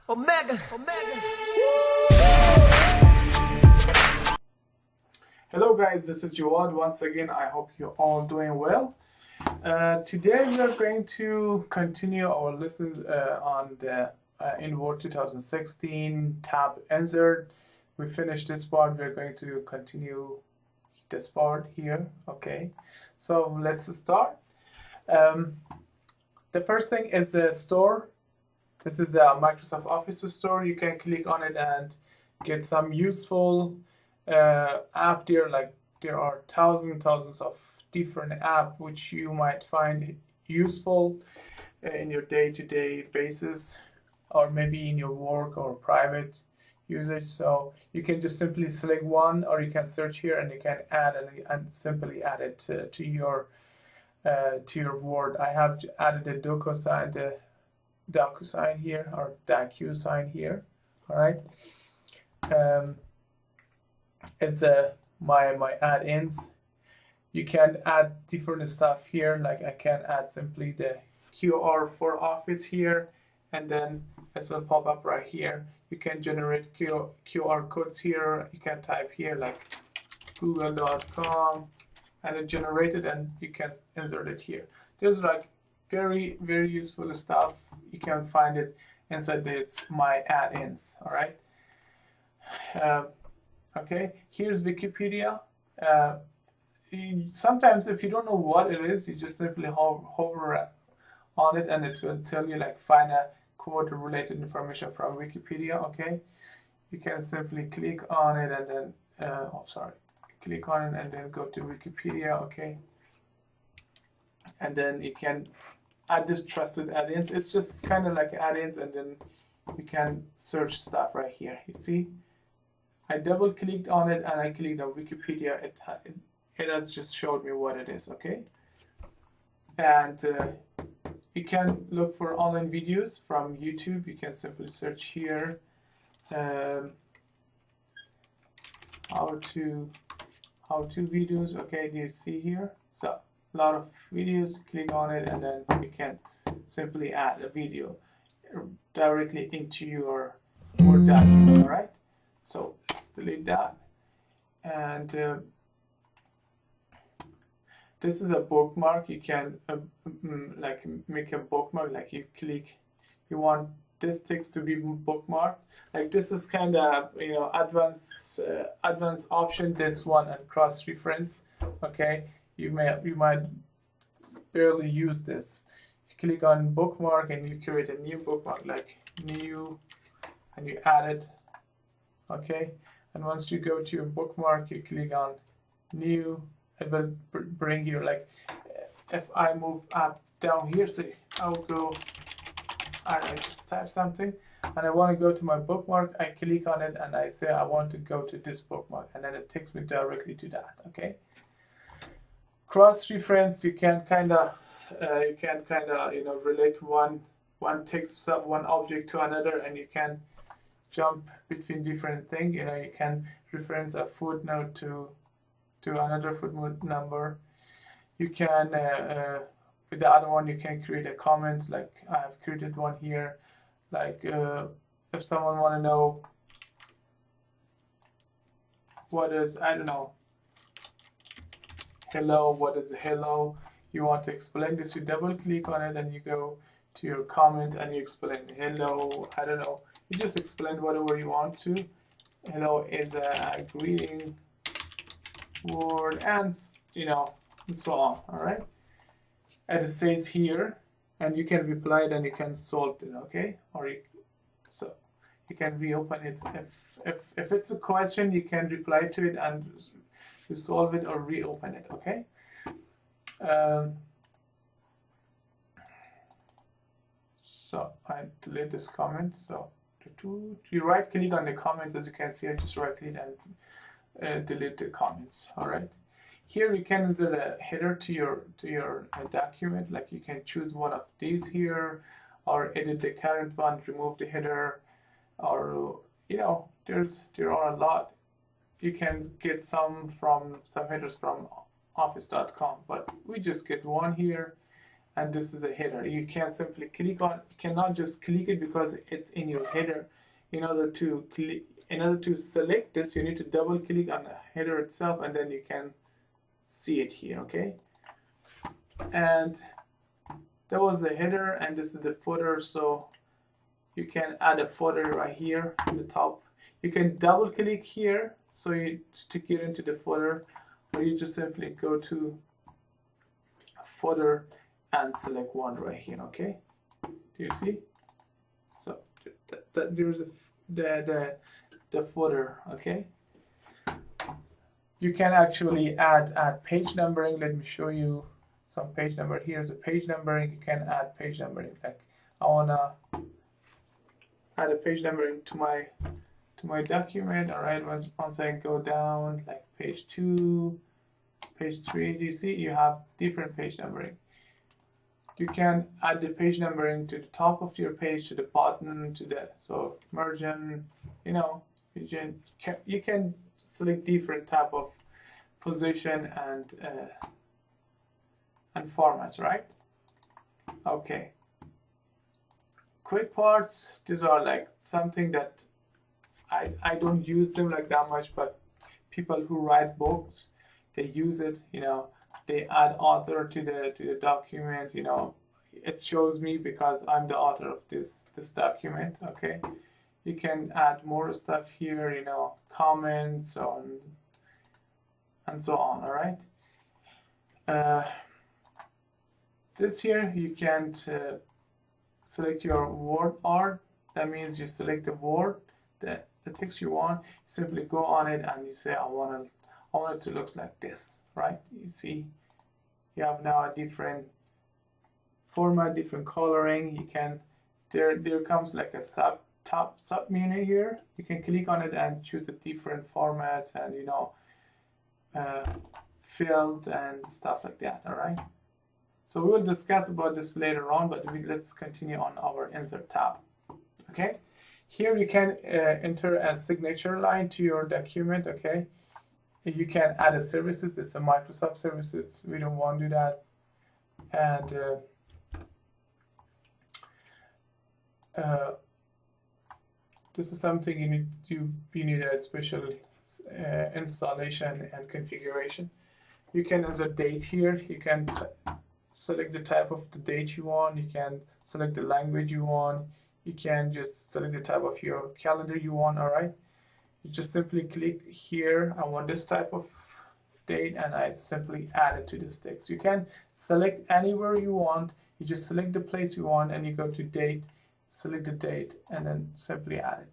Omega. Hello guys, this is Jawad once again. I hope you're all doing well. Today we are going to continue our lessons on the in Word 2016 tab insert. We finished this part. We're going to continue this part here. Okay, so let's start. The first thing is the store. This is the Microsoft Office store. You can click on it and get some useful app there. Like there are thousands of different apps which you might find useful in your day-to-day basis, or maybe in your work or private usage. So you can just simply select one, or you can search here and you can add and simply add it to your Word. I have added the DocuSign here, or DocuSign here. All right. It's my add-ins. You can add different stuff here. Like I can add simply the QR for Office here, and then it will pop up right here. You can generate QR codes here. You can type here like google.com and it generated, and you can insert it here. There's like very useful stuff. You can find it inside this my add-ins. All right. Okay, here's Wikipedia. Sometimes if you don't know what it is, you just simply hover on it and it will tell you like find a quote related information from Wikipedia. Okay, you can simply click on it and then click on it and then go to Wikipedia. Okay, and then you can add this trusted add-ins. It's just kind of like add-ins, and then you can search stuff right here. You see, I double clicked on it and I clicked on Wikipedia. It has just showed me what it is. Okay, and you can look for online videos from YouTube. You can simply search here how to videos. Okay, do you see here? So a lot of videos. Click on it and then you can simply add a video directly into your Word document. All right, so let's delete that. And this is a bookmark. You can like make a bookmark. Like you want this text to be bookmarked. Like this is kind of advanced option. This one and cross reference. Okay, you might barely use this. You click on bookmark and you create a new bookmark, like new, and you add it. Okay, and once you go to your bookmark, you click on new. It will bring you like, if I move up down here, so I'll go, I just type something and I want to go to my bookmark. I click on it and I say I want to go to this bookmark, and then it takes me directly to that. Okay, cross reference. You can kind of relate one text, one object to another, and you can jump between different things. You can reference a footnote to another footnote number. You can with the other one you can create a comment, like I have created one here. Like if someone want to know what is, I don't know, hello, what is hello, you want to explain this, you double click on it and you go to your comment and you explain hello, I don't know, you just explain whatever you want to. Hello is a greeting word, and and so on. All right, and it says here, and you can reply it and you can solve it. Okay, or you can reopen it. If it's a question, you can reply to it and resolve it or reopen it. Okay. So I delete this comment. So you right click on the comments, as you can see. I just right click and delete the comments. All right, here you can insert a header to your document. Like you can choose one of these here, or edit the current one, remove the header, or there are a lot. You can get some headers from office.com, but we just get one here, and this is a header. You can simply click on, you cannot just click it because it's in your header. In order to select this, you need to double click on the header itself, and then you can see it here. Okay, and that was the header, and this is the footer. So you can add a footer right here in the top. You can double click here so you to get into the footer, or you just simply go to footer and select one right here. Okay, do you see? So there's the footer. Okay, you can actually add page numbering. Let me show you some page number. Here's a page numbering. You can add page numbering. Like I wanna add a page numbering to my document. All right, once I go down, like page 2, page 3, do you see you have different page numbering? You can add the page numbering to the top of your page, to the bottom, to the margin. You know, you can select different type of position and formats, right? Okay. Quick parts, these are like something that I don't use them like that much, but people who write books, they use it. You know, they add author to the document. You know, it shows me because I'm the author of this document. Okay, you can add more stuff here. You know, comments on and so on. All right. This here you can select your word art. That means you select the word, the text you want. You simply go on it and you say I want it to look like this, right? You see, you have now a different format, different coloring. You can there comes like a sub menu here. You can click on it and choose the different formats and you know field and stuff like that. All right. So we will discuss about this later on, but let's continue on our insert tab. Okay, here you can enter a signature line to your document. Okay, you can add a services. It's a Microsoft services. We don't want to do that. And this is something you need a special installation and configuration. You can insert date here. You can select the type of the date you want. You can select the language you want. You can just select the type of your calendar you want. All right, you just simply click here. I want this type of date, and I simply add it to this text. You can select anywhere you want. You just select the place you want, and you go to date, select the date, and then simply add it.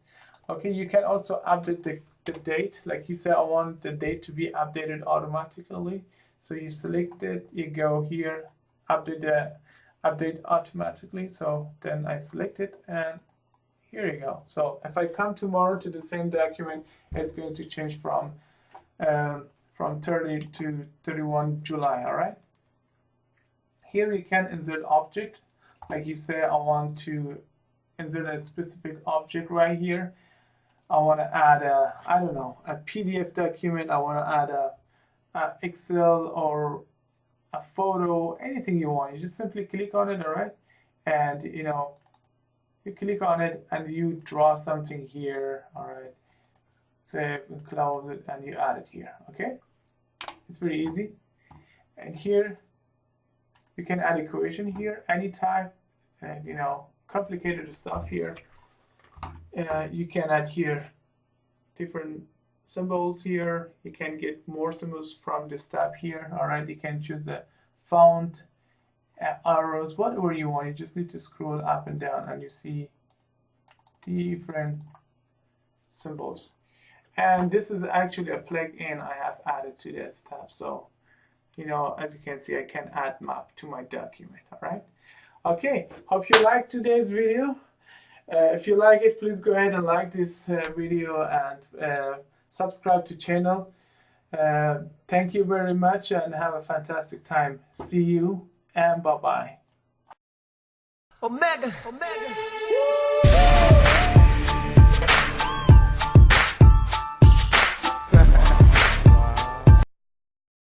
Okay, you can also update the date. Like you say, I want the date to be updated automatically. So you select it, you go here, update automatically. So then I select it, and here you go. So if I come tomorrow to the same document, it's going to change from 30 to 31 July. All right. Here you can insert object. Like you say, I want to insert a specific object right here. I want to add a PDF document. I want to add a Excel or a photo, anything you want. You just simply click on it, all right? And you know, you click on it and you draw something here, all right? Save and close it, and you add it here. Okay, it's very easy. And here you can add equation here, any type, and you know, complicated stuff here. You can add here different symbols here. You can get more symbols from this tab here. All right, you can choose the font, arrows, whatever you want. You just need to scroll up and down, and you see different symbols. And this is actually a plugin I have added to this tab. So, you know, as you can see, I can add map to my document. All right. Okay. Hope you liked today's video. If you like it, please go ahead and like this video and subscribe to channel. Thank you very much and have a fantastic time. See you and bye-bye. Omega. Woo!